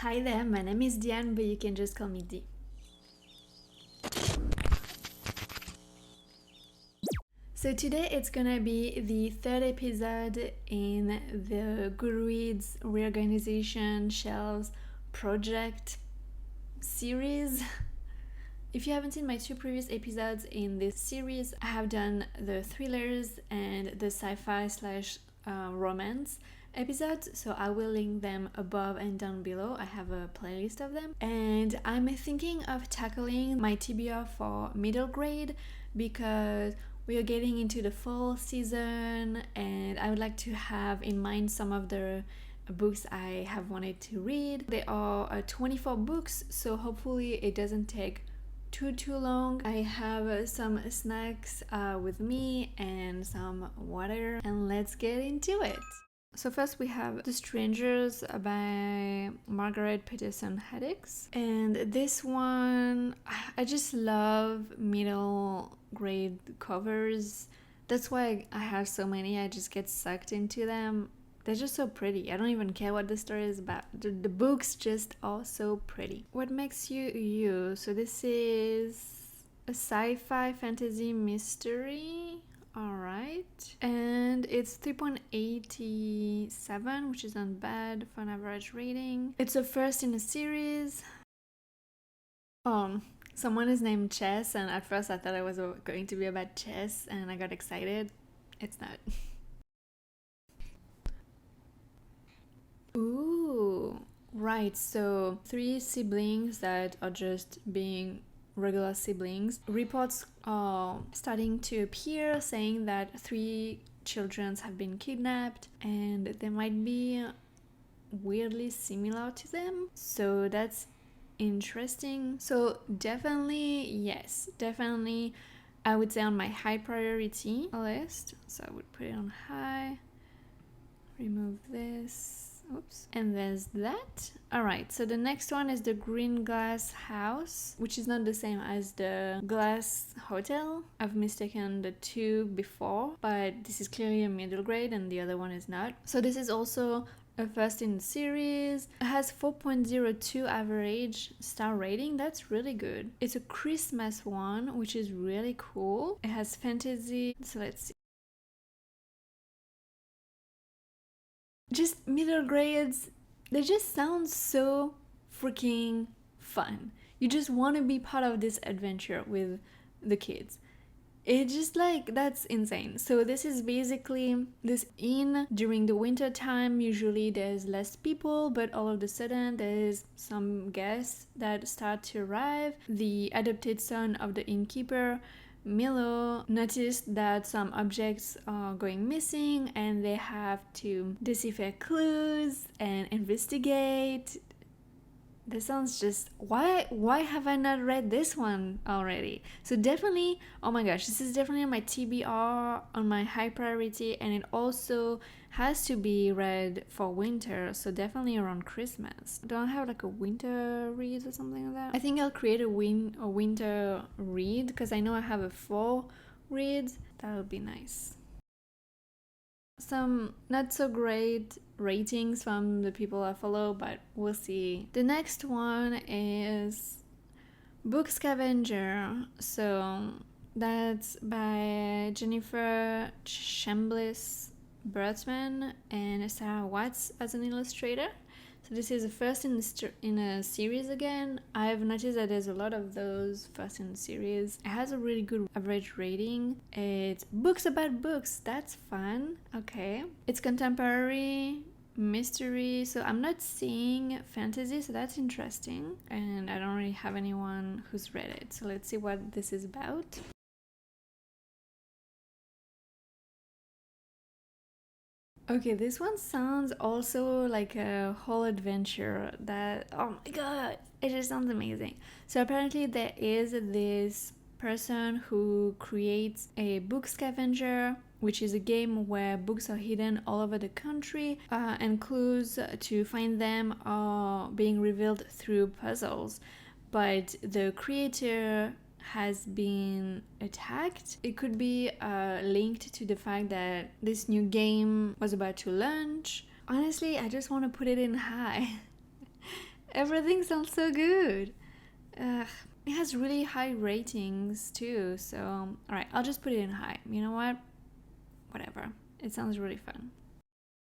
Hi there, my name is Diane, but you can just call me D. So today it's gonna be the third episode in the Goodreads Reorganization Shelves project series. If you haven't seen my two previous episodes in this series, I have done the thrillers and the sci-fi slash romance episodes, so I will link them above and down below. I have a playlist of them, and I'm thinking of tackling my TBR for middle grade because we are getting into the fall season and I would like to have in mind some of the books I have wanted to read. There are 24 books, so hopefully it doesn't take too long. I have some snacks with me and some water, and let's get into it. So first we have The Strangers by Margaret Peterson Haddix, and this one I just love middle grade covers. That's why I have so many. I just get sucked into them. They're just so pretty. I don't even care what the story is about. The books just are so pretty. What makes you you? So this is a sci-fi fantasy mystery. Alright. And it's 3.87, which is not bad for an average rating. It's the first in a series. Someone is named Chess, and at first I thought it was going to be about chess, and I got excited. It's not. Ooh, right. So 3 siblings that are just being regular siblings. Reports are starting to appear saying that 3 children have been kidnapped and they might be weirdly similar to them. So that's interesting. So definitely, yes, definitely I would say on my high priority list. So I would put it on high. Remove this. Oops. And there's that. Alright, so the next one is the Green Glass House, which is not the same as the Glass Hotel. I've mistaken the two before, but this is clearly a middle grade and the other one is not. So this is also a first in the series. It has 4.02 average star rating. That's really good. It's a Christmas one, which is really cool. It has fantasy. So let's see. Just middle grades, they just sound so freaking fun. You just want to be part of this adventure with the kids. It's just like, that's insane. So this is basically this inn during the winter time. Usually there's less people, but all of a sudden there's some guests that start to arrive. The adopted son of the innkeeper, Milo, noticed that some objects are going missing and they have to decipher clues and investigate. This sounds just, why have I not read this one already? So definitely, oh my gosh, this is definitely on my TBR, on my high priority, and it also has to be read for winter, so definitely around Christmas. Don't I have like a winter read or something like that? I think I'll create a winter read because I know I have a fall read. That would be nice. Some not so great ratings from the people I follow, but we'll see. The next one is Book Scavenger. So that's by Jennifer Chambliss Bertman and Sarah Watts as an illustrator. So this is the first in a series again. I've noticed that there's a lot of those first in the series. It has a really good average rating. It's books about books. That's fun. Okay. It's contemporary mystery, so I'm not seeing fantasy, so that's interesting. And I don't really have anyone who's read it. So let's see what this is about. Okay, this one sounds also like a whole adventure that, oh my god, it just sounds amazing. So apparently there is this person who creates a book scavenger, which is a game where books are hidden all over the country, and clues to find them are being revealed through puzzles. But the creator has been attacked. It could be linked to the fact that this new game was about to launch. Honestly, I just want to put it in high. Everything sounds so good. Ugh. It has really high ratings too, so alright, I'll just put it in high. You know what? Whatever. It sounds really fun.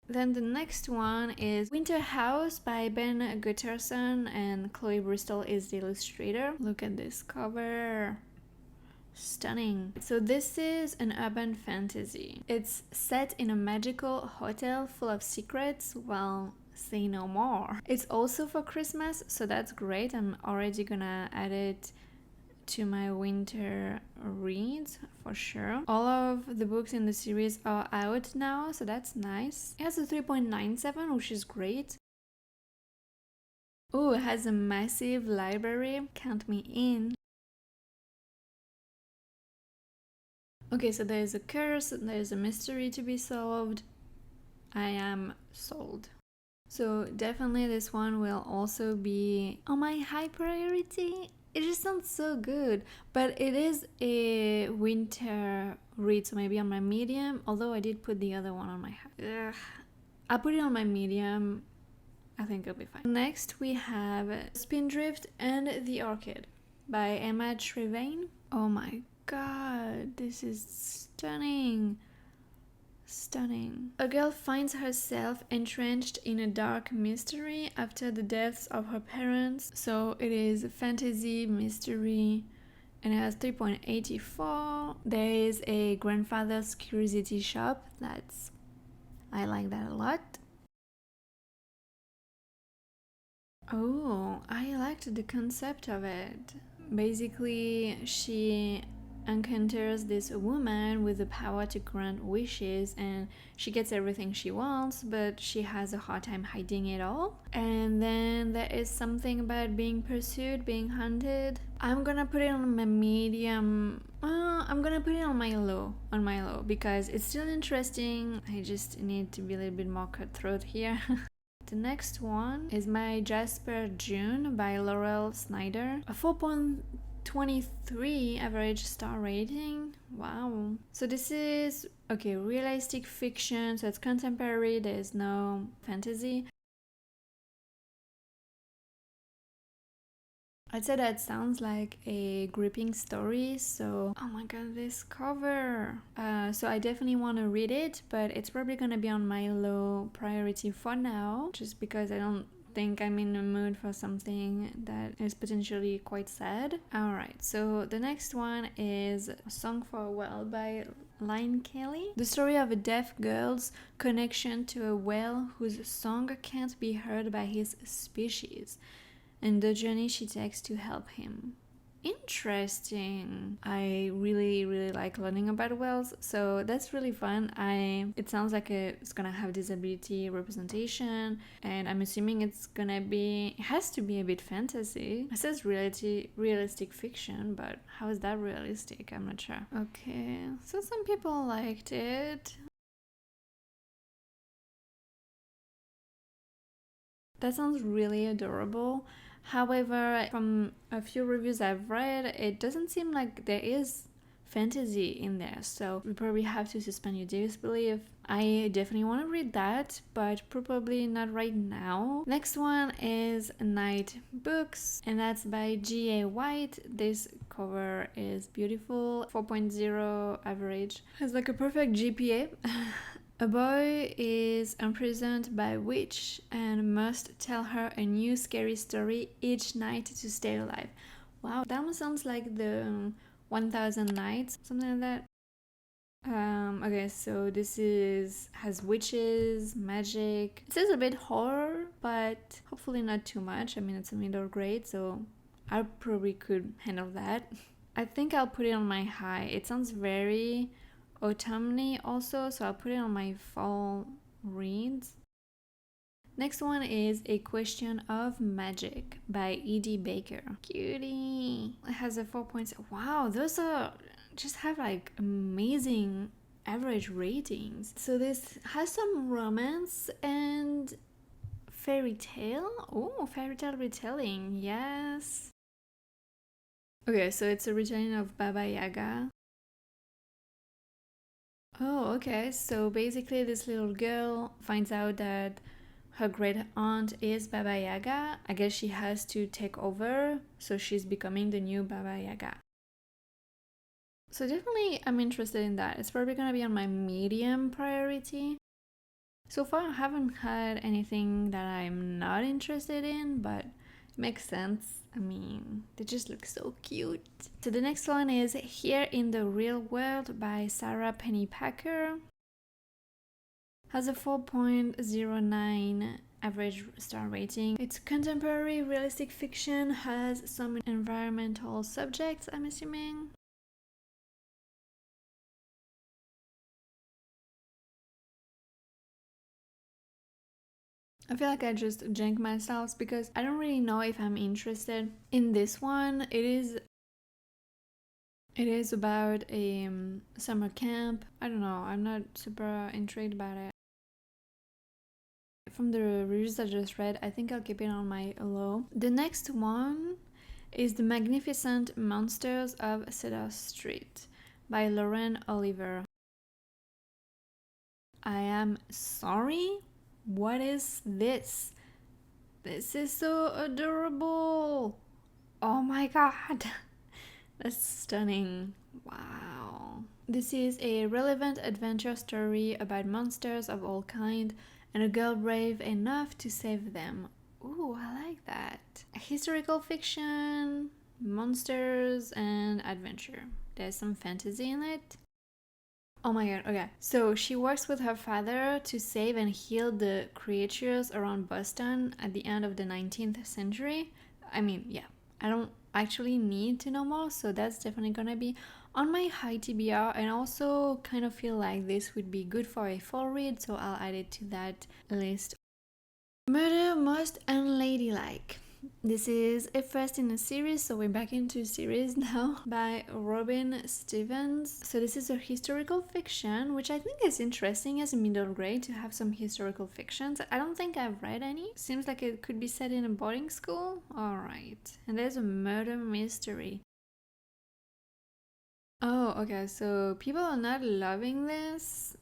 Then the next one is Winter House by Ben Gutterson, and Chloe Bristol is the illustrator. Look at this cover. Stunning. So this is an urban fantasy. It's set in a magical hotel full of secrets. Well, say no more. It's also for Christmas, so that's great. I'm already gonna add it to my winter reads for sure. All of the books in the series are out now, so that's nice. It has a 3.97, which is great. Oh, it has a massive library. Count me in. Okay, so there's a curse, there's a mystery to be solved. I am sold. So definitely this one will also be on my high priority. It just sounds so good, but it is a winter read, so maybe on my medium, although I did put the other one on my high. Ugh. I'll put it on my medium. I think it'll be fine. Next we have Spindrift and the Orchid by Emma Trevane. Oh my god, this is stunning. Stunning. A girl finds herself entrenched in a dark mystery after the deaths of her parents. So it is a fantasy mystery and it has 3.84. There is a grandfather's curiosity shop. I like that a lot. Oh, I liked the concept of it. Basically, she encounters this woman with the power to grant wishes, and she gets everything she wants, but she has a hard time hiding it all. And then there is something about being pursued, being hunted. I'm gonna put it on my medium. I'm gonna put it on my low, because it's still interesting. I just need to be a little bit more cutthroat here. The next one is My Jasper June by Laurel Snyder. A 4.23 average star rating. Wow. So this is, okay, realistic fiction, so it's contemporary, there's no fantasy. I'd say that sounds like a gripping story, so oh my god, this cover. So I definitely want to read it, but it's probably gonna be on my low priority for now, just because I don't think I'm in the mood for something that is potentially quite sad. Alright, so the next one is A Song for a Whale by Line Kelly. The story of a deaf girl's connection to a whale whose song can't be heard by his species, and the journey she takes to help him. Interesting. I really like learning about whales, so that's really fun. It sounds like it's gonna have disability representation, and I'm assuming it has to be a bit fantasy. It says realistic fiction, but how is that realistic? I'm not sure. Okay, so some people liked it. That sounds really adorable. However, from a few reviews I've read, it doesn't seem like there is fantasy in there, so we probably have to suspend your disbelief. I definitely want to read that, but probably not right now. Next one is Night Books, and that's by G.A. White. This cover is beautiful, 4.0 average. Has like a perfect GPA. A boy is imprisoned by a witch and must tell her a new scary story each night to stay alive. Wow, that one sounds like the 1000 Nights, something like that. Okay, so this has witches, magic. It says a bit horror, but hopefully not too much. I mean, it's a middle grade, so I probably could handle that. I think I'll put it on my high. It sounds very autumny also, so I'll put it on my fall reads. Next one is A Question of Magic by E.D. Baker. Cutie. It has a 4 points. Wow, those are just have like amazing average ratings. So this has some romance and fairy tale. Oh, fairy tale retelling. Yes. Okay, so it's a retelling of Baba Yaga. Oh, okay. So basically, this little girl finds out that her great aunt is Baba Yaga. I guess she has to take over, so she's becoming the new Baba Yaga. So definitely I'm interested in that. It's probably gonna be on my medium priority. So far I haven't had anything that I'm not interested in, but it makes sense. I mean, they just look so cute. So the next one is Here in the Real World by Sarah Pennypacker. Has a 4.09 average star rating. It's contemporary realistic fiction, has some environmental subjects, I'm assuming. I feel like I just jinxed myself because I don't really know if I'm interested in this one. It is about a summer camp. I don't know. I'm not super intrigued about it. From the reviews I just read, I think I'll keep it on my low. The next one is The Magnificent Monsters of Cedar Street by Lauren Oliver. I am sorry? What is this? This is so adorable! Oh my god! That's stunning. Wow. This is a relevant adventure story about monsters of all kinds and a girl brave enough to save them. Ooh, I like that. Historical fiction, monsters, and adventure. There's some fantasy in it. Oh my god, okay. So she works with her father to save and heal the creatures around Boston at the end of the 19th century. I mean, yeah, I don't actually need to know more, so that's definitely gonna be on my high TBR, and also kind of feel like this would be good for a fall read, so I'll add it to that list. Murder Most Unladylike. This is a first in a series, so we're back into series now, by Robin Stevens. So this is a historical fiction, which I think is interesting as a middle grade to have some historical fictions. I don't think I've read any. Seems like it could be set in a boarding school. Alright. And there's a murder mystery. Oh, okay, so people are not loving this.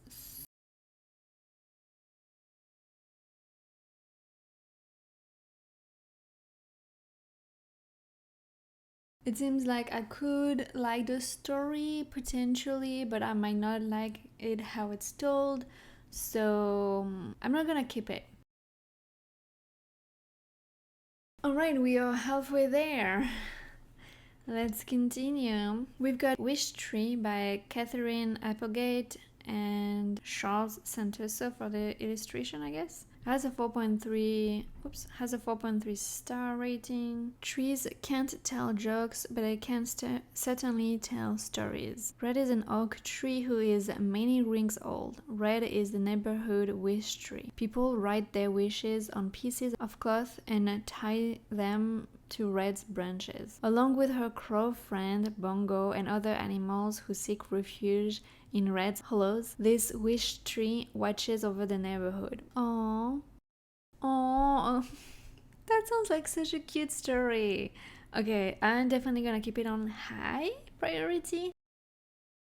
It seems like I could like the story potentially, but I might not like it how it's told. So I'm not gonna keep it. Alright, we are halfway there. Let's continue. We've got Wish Tree by Catherine Applegate and Charles Santoso for the illustration, I guess. Has a 4.3 star rating. Trees can't tell jokes, but they can certainly tell stories. Red is an oak tree who is many rings old. Red is the neighborhood wish tree. People write their wishes on pieces of cloth and tie them to Red's branches, along with her crow friend Bongo and other animals who seek refuge in Red's hollows. This wish tree watches over the neighborhood. Aww. Aww. That sounds like such a cute story. Okay, I'm definitely gonna keep it on high priority.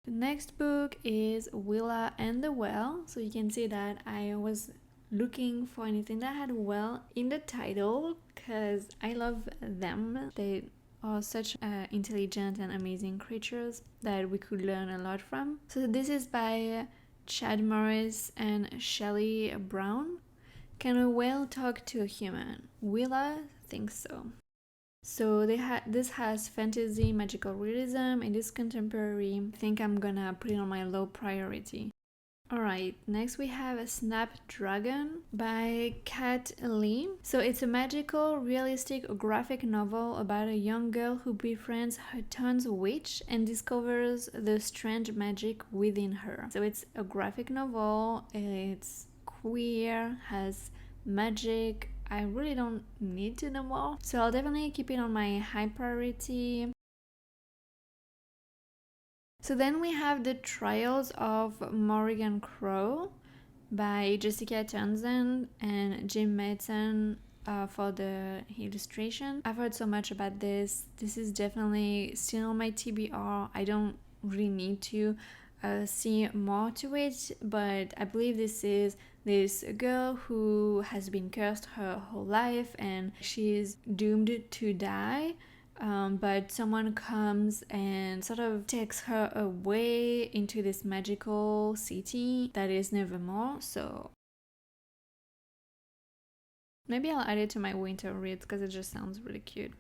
The next book is Willa and the Well. So you can see that I was looking for anything that had well in the title because I love them. They are such intelligent and amazing creatures that we could learn a lot from. So this is by Chad Morris and Shelley Brown. Can a whale talk to a human? Willa thinks so. So this has fantasy, magical realism, and is contemporary. I think I'm gonna put it on my low priority. Alright, next we have a Snapdragon by Kat Lee. So it's a magical, realistic, graphic novel about a young girl who befriends her town's witch and discovers the strange magic within her. So it's a graphic novel, it's queer, has magic. I really don't need to know more, so I'll definitely keep it on my high priority. So then we have The Trials of Morrigan Crow by Jessica Townsend and Jim Mason for the illustration. I've heard so much about this. This is definitely still on my TBR. I don't really need to see more to it, but I believe this is this girl who has been cursed her whole life and she's doomed to die. But someone comes and sort of takes her away into this magical city that is Nevermore. So maybe I'll add it to my winter reads because it just sounds really cute.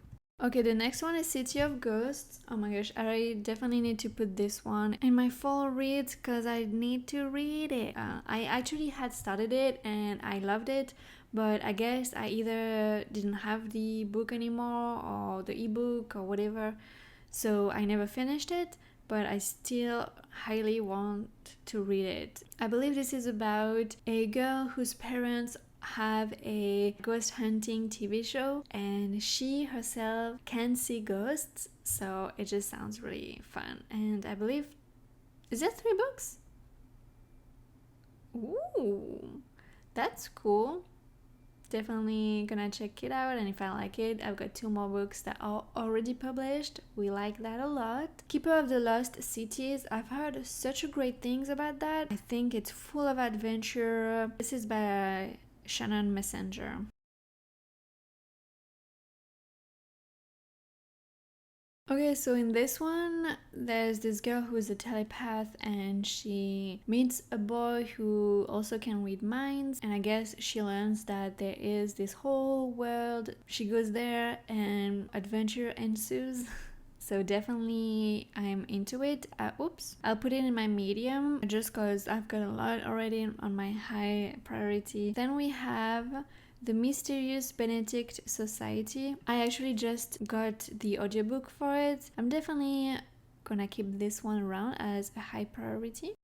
Okay, the next one is City of Ghosts. Oh my gosh, I definitely need to put this one in my fall reads because I need to read it. I actually had started it and I loved it, but I guess I either didn't have the book anymore or the ebook or whatever, so I never finished it, but I still highly want to read it. I believe this is about a girl whose parents have a ghost hunting TV show and she herself can see ghosts, so it just sounds really fun. And I believe, is it 3 books? Ooh, that's cool. Definitely gonna check it out, and if I like it, I've got 2 more books that are already published. We like that a lot. Keeper of the Lost Cities, I've heard such great things about that. I think it's full of adventure. This is by Shannon Messenger. Okay, so in this one, there's this girl who is a telepath and she meets a boy who also can read minds, and I guess she learns that there is this whole world. She goes there and adventure ensues. So definitely I'm into it. Oops, I'll put it in my medium just because I've got a lot already on my high priority. Then we have The Mysterious Benedict Society. I actually just got the audiobook for it. I'm definitely gonna keep this one around as a high priority.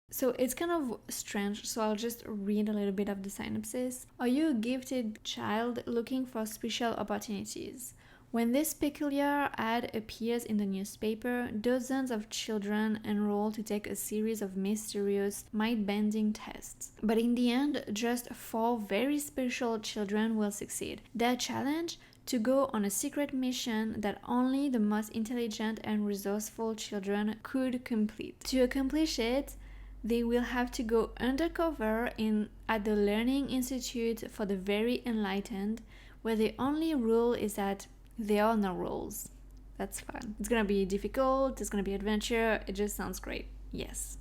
So it's kind of strange, so I'll just read a little bit of the synopsis. Are you a gifted child looking for special opportunities? When this peculiar ad appears in the newspaper, dozens of children enroll to take a series of mysterious, mind-bending tests. But in the end, just 4 very special children will succeed. Their challenge? To go on a secret mission that only the most intelligent and resourceful children could complete. To accomplish it, they will have to go undercover at the Learning Institute for the Very Enlightened, where the only rule is that there are no rules. That's fun. It's gonna be difficult, it's gonna be adventure, it just sounds great. Yes.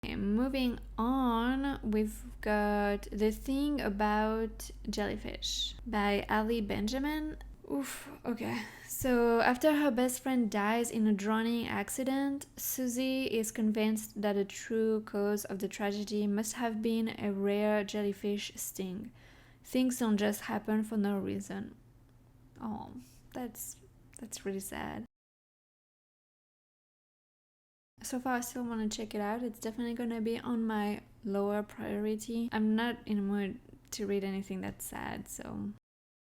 Okay, moving on, we've got The Thing About Jellyfish by Ali Benjamin. Oof, okay. So after her best friend dies in a drowning accident, Susie is convinced that the true cause of the tragedy must have been a rare jellyfish sting. Things don't just happen for no reason. Oh, that's really sad. So far I still want to check it out. It's definitely gonna be on my lower priority. I'm not in a mood to read anything that's sad, so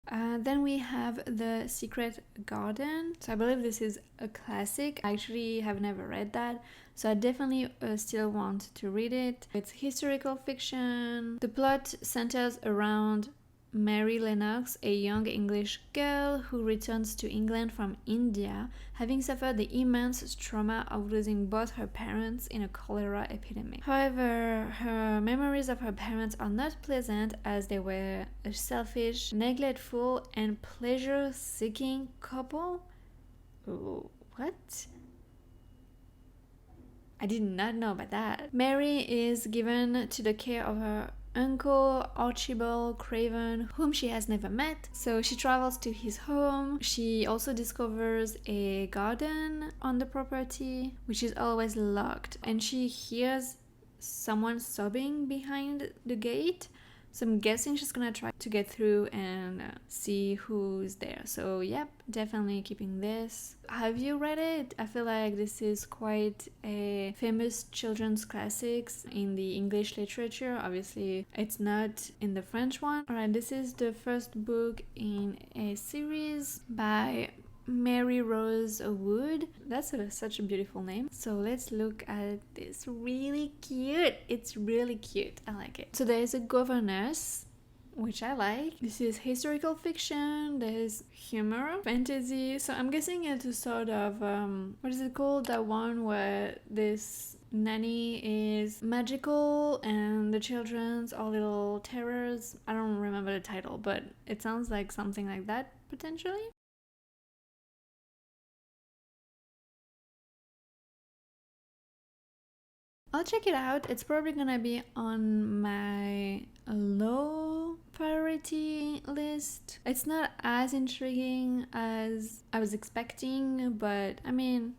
then we have The Secret Garden. So I believe this is a classic. I actually have never read that, so I definitely still want to read it. It's historical fiction. The plot centers around Mary Lennox, a young English girl who returns to England from India, having suffered the immense trauma of losing both her parents in a cholera epidemic. However, her memories of her parents are not pleasant, as they were a selfish, neglectful, and pleasure-seeking couple. Ooh, what? I did not know about that. Mary is given to the care of her uncle Archibald Craven, whom she has never met. So she travels to his home. She also discovers a garden on the property, which is always locked, and she hears someone sobbing behind the gate. So I'm guessing she's gonna try to get through and see who's there. So yep, definitely keeping this. Have you read it? I feel like this is quite a famous children's classics in the English literature. Obviously, it's not in the French one. Alright, this is the first book in a series by Mary Rose Wood. That's such a beautiful name. So let's look at this. Really cute. It's really cute. I like it. So there is a governess, which I like. This is historical fiction, there's humor, fantasy, so I'm guessing it's a sort of, what is it called? That one where this nanny is magical and the children's are little terrors. I don't remember the title, but it sounds like something like that, potentially. I'll check it out. It's probably gonna be on my low priority list. It's not as intriguing as I was expecting, but I mean,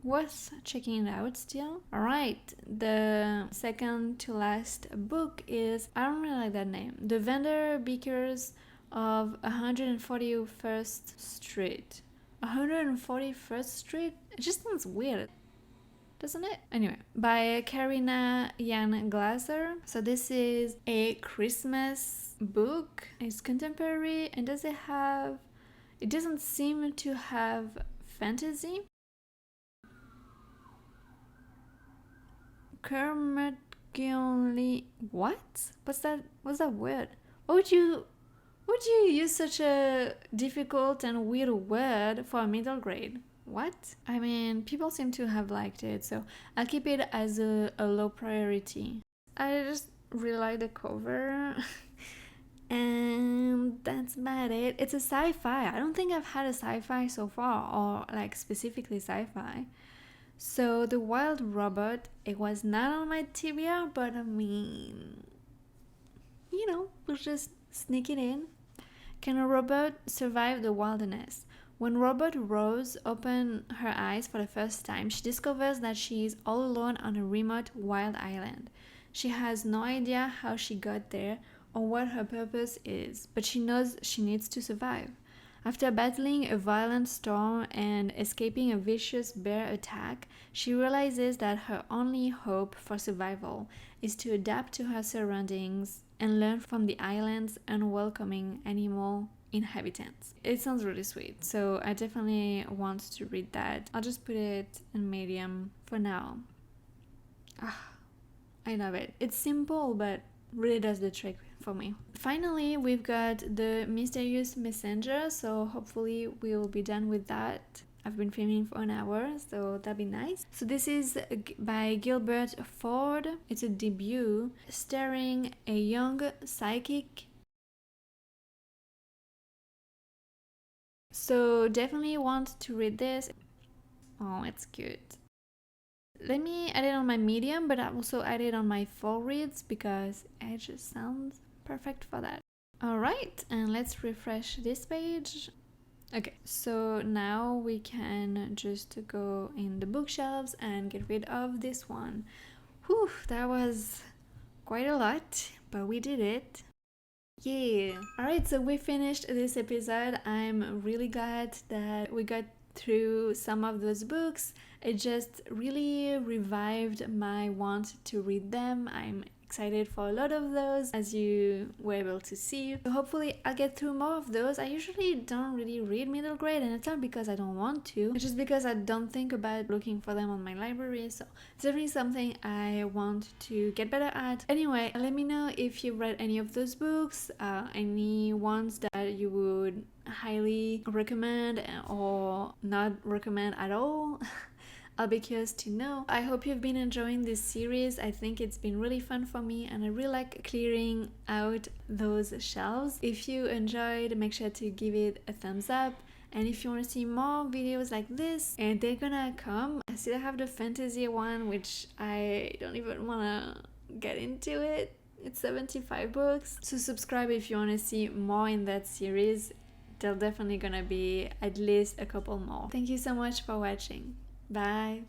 worth checking it out still. Alright, the second to last book is, I don't really like that name, The Vendor Beakers of 141st Street. 141st Street? It just sounds weird, doesn't it? Anyway, by Karina Jan Glaser. So this is a Christmas book. It's contemporary and it doesn't seem to have fantasy. Curmudgeonly, what? What's that word? Why would you use such a difficult and weird word for a middle grade? What? I mean, people seem to have liked it, so I'll keep it as a low priority. I just really like the cover. And that's about it. It's a sci-fi. I don't think I've had a sci-fi so far, or like specifically sci-fi. So The Wild Robot, it was not on my TBR, but I mean, we'll just sneak it in. Can a robot survive the wilderness? When Robot Rose opens her eyes for the first time, she discovers that she is all alone on a remote wild island. She has no idea how she got there or what her purpose is, but she knows she needs to survive. After battling a violent storm and escaping a vicious bear attack, she realizes that her only hope for survival is to adapt to her surroundings and learn from the island's unwelcoming animal inhabitants. It sounds really sweet, so I definitely want to read that. I'll just put it in medium for now. I love it. It's simple, but really does the trick for me. Finally, we've got The Mysterious Messenger, so hopefully we'll be done with that. I've been filming for an hour, so that'd be nice. So this is by Gilbert Ford. It's a debut starring a young psychic. So definitely want to read this. Oh, it's cute. Let me add it on my medium, but I also add it on my full reads because it just sounds perfect for that. Alright, and let's refresh this page. Okay, so now we can just go in the bookshelves and get rid of this one. Whew, that was quite a lot, but we did it. Yeah. Alright, so we finished this episode. I'm really glad that we got through some of those books. It just really revived my want to read them. I'm excited for a lot of those, as you were able to see. So hopefully I'll get through more of those. I usually don't really read middle grade, and it's not because I don't want to, it's just because I don't think about looking for them on my library. So it's definitely something I want to get better at. Anyway, let me know if you've read any of those books, any ones that you would highly recommend or not recommend at all. I'll be curious to know. I hope you've been enjoying this series. I think it's been really fun for me, and I really like clearing out those shelves. If you enjoyed, make sure to give it a thumbs up. And if you want to see more videos like this, and they're gonna come, I still have the fantasy one, which I don't even want to get into it. It's 75 books. So subscribe if you want to see more in that series. There's definitely gonna be at least a couple more. Thank you so much for watching. Bye.